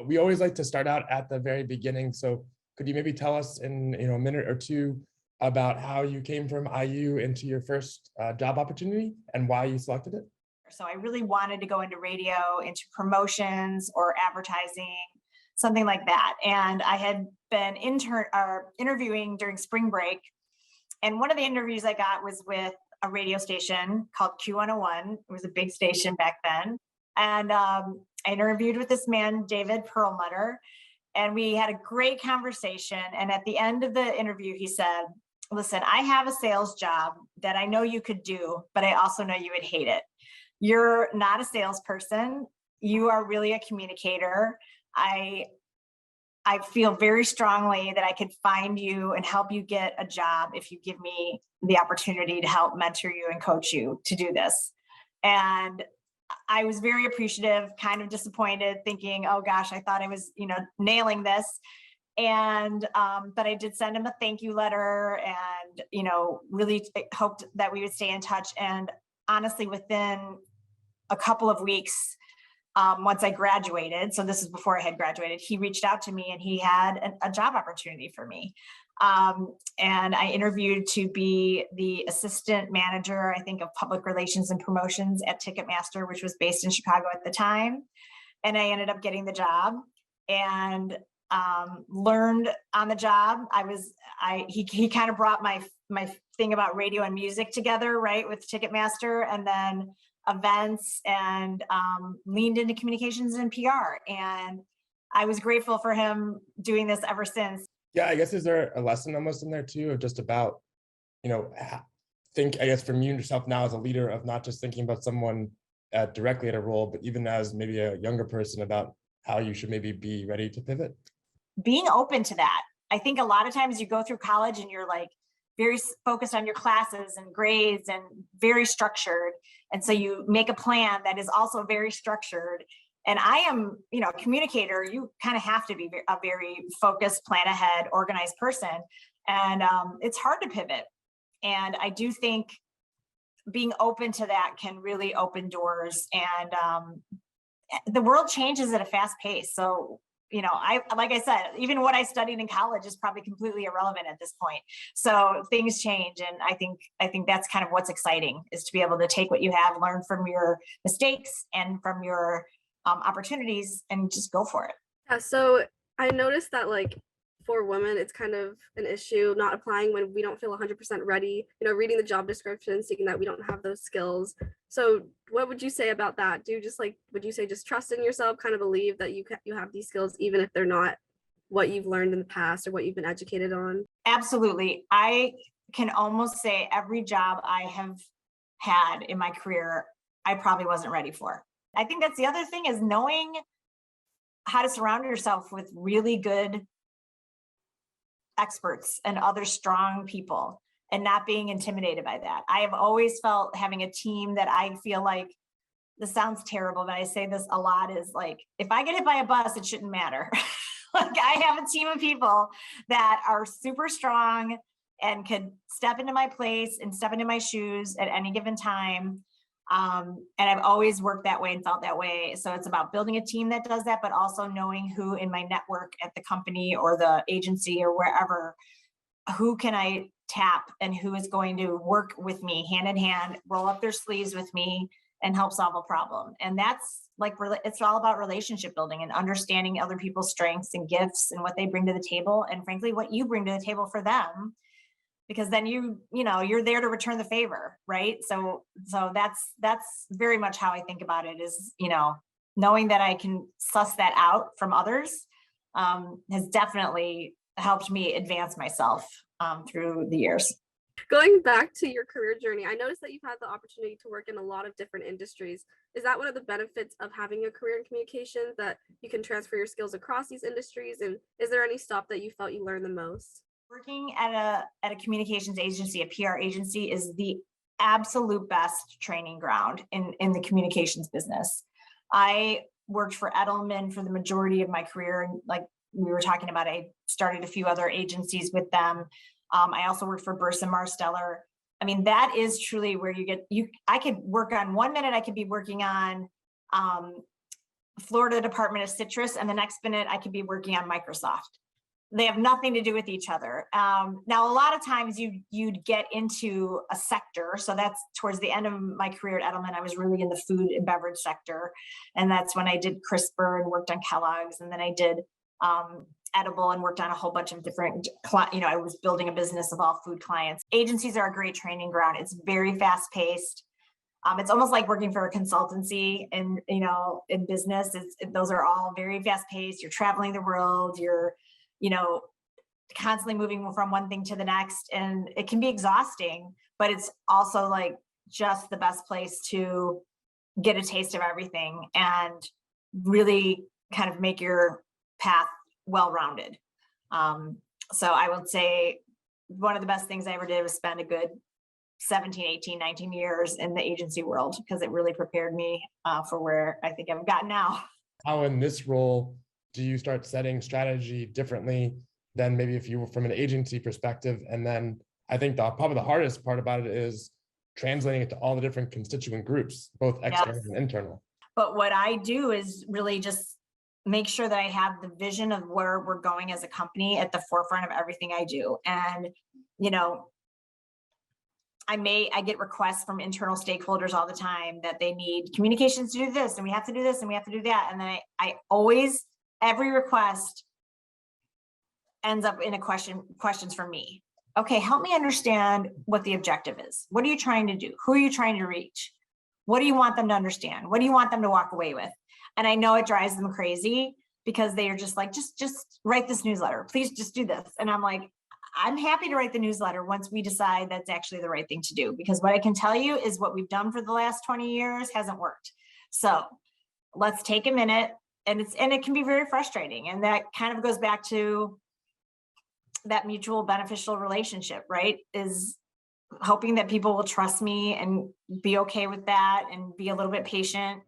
We always like to start out at the very beginning. So could you maybe tell us in a minute or two about how you came from IU into your first job opportunity and why you selected it? So I really wanted to go into radio, into promotions or advertising, something like that. And I had been interviewing during spring break. And one of the interviews I got was with a radio station called Q101. It was a big station back then. And I interviewed with this man, David Perlmutter, and we had a great conversation. And at the end of the interview, he said, listen, I have a sales job that I know you could do, but I also know you would hate it. You're not a salesperson. You are really a communicator. I feel very strongly that I could find you and help you get a job if you give me the opportunity to help mentor you and coach you to do this. And I was very appreciative, kind of disappointed, thinking, oh gosh, I thought I was, nailing this. And, but I did send him a thank you letter and, really hoped that we would stay in touch. And honestly, within a couple of weeks, once I graduated, so this is before I had graduated, he reached out to me and he had a job opportunity for me. And I interviewed to be the assistant manager, I think, of public relations and promotions at Ticketmaster, which was based in Chicago at the time. And I ended up getting the job and learned on the job. He kind of brought my thing about radio and music together, right, with Ticketmaster, and then events, and leaned into communications and PR. And I was grateful for him doing this ever since. Yeah, I guess is there a lesson almost in there too of just about, think, I guess, from you yourself now as a leader of not just thinking about someone directly at a role, but even as maybe a younger person about how you should maybe be ready to pivot? Being open to that. I think a lot of times you go through college and you're like very focused on your classes and grades and very structured. And so you make a plan that is also very structured. And I am, a communicator. You kind of have to be a very focused, plan ahead, organized person. And it's hard to pivot. And I do think being open to that can really open doors. And the world changes at a fast pace. So, like I said, even what I studied in college is probably completely irrelevant at this point. So things change. And I think that's kind of what's exciting, is to be able to take what you have, learn from your mistakes and from your opportunities, and just go for it. Yeah, so I noticed that for women, it's kind of an issue not applying when we don't feel 100% ready, reading the job description, seeing that we don't have those skills. So what would you say about that? Would you say just trust in yourself, kind of believe that you have these skills, even if they're not what you've learned in the past or what you've been educated on? Absolutely. I can almost say every job I have had in my career, I probably wasn't ready for. I think that's the other thing, is knowing how to surround yourself with really good experts and other strong people, and not being intimidated by that. I have always felt having a team that I feel like, this sounds terrible, but I say this a lot, is like, if I get hit by a bus, it shouldn't matter. Like, I have a team of people that are super strong and could step into my place and step into my shoes at any given time. And I've always worked that way and felt that way. So it's about building a team that does that, but also knowing who in my network at the company or the agency or wherever, who can I tap and who is going to work with me hand in hand, roll up their sleeves with me and help solve a problem. And that's it's all about relationship building and understanding other people's strengths and gifts and what they bring to the table. And frankly, what you bring to the table for them, because then you're there to return the favor, right? So that's very much how I think about it, is, knowing that I can suss that out from others has definitely helped me advance myself through the years. Going back to your career journey, I noticed that you've had the opportunity to work in a lot of different industries. Is that one of the benefits of having a career in communications, that you can transfer your skills across these industries? And is there any stop that you felt you learned the most? Working at a communications agency, a PR agency, is the absolute best training ground in the communications business. I worked for Edelman for the majority of my career. And like we were talking about, I started a few other agencies with them. I also worked for Burson Marsteller. I mean, that is truly where I could work on 1 minute, I could be working on Florida Department of Citrus, and the next minute I could be working on Microsoft. They have nothing to do with each other. Now, a lot of times you'd get into a sector. So that's towards the end of my career at Edelman, I was really in the food and beverage sector. And that's when I did CRISPR and worked on Kellogg's. And then I did Edible and worked on a whole bunch of different, I was building a business of all food clients. Agencies are a great training ground. It's very fast paced. It's almost like working for a consultancy and, in business, those are all very fast paced. You're traveling the world, you're, constantly moving from one thing to the next. And it can be exhausting, but it's also like just the best place to get a taste of everything and really kind of make your path well-rounded. So I would say one of the best things I ever did was spend a good 17, 18, 19 years in the agency world, because it really prepared me for where I think I've gotten now. How in this role do you start setting strategy differently than maybe if you were from an agency perspective? And then I think probably the hardest part about it is translating it to all the different constituent groups, both external and internal. But what I do is really just make sure that I have the vision of where we're going as a company at the forefront of everything I do. And, I get requests from internal stakeholders all the time that they need communications to do this, and we have to do this, and we have to do that. And then I always, every request ends up in questions from me. Okay, help me understand what the objective is. What are you trying to do? Who are you trying to reach? What do you want them to understand? What do you want them to walk away with? And I know it drives them crazy because they are just like, just write this newsletter. Please just do this. And I'm like, I'm happy to write the newsletter once we decide that's actually the right thing to do. Because what I can tell you is what we've done for the last 20 years hasn't worked. So let's take a minute, and it can be very frustrating. And that kind of goes back to that mutual beneficial relationship, right? Is hoping that people will trust me and be okay with that and be a little bit patient.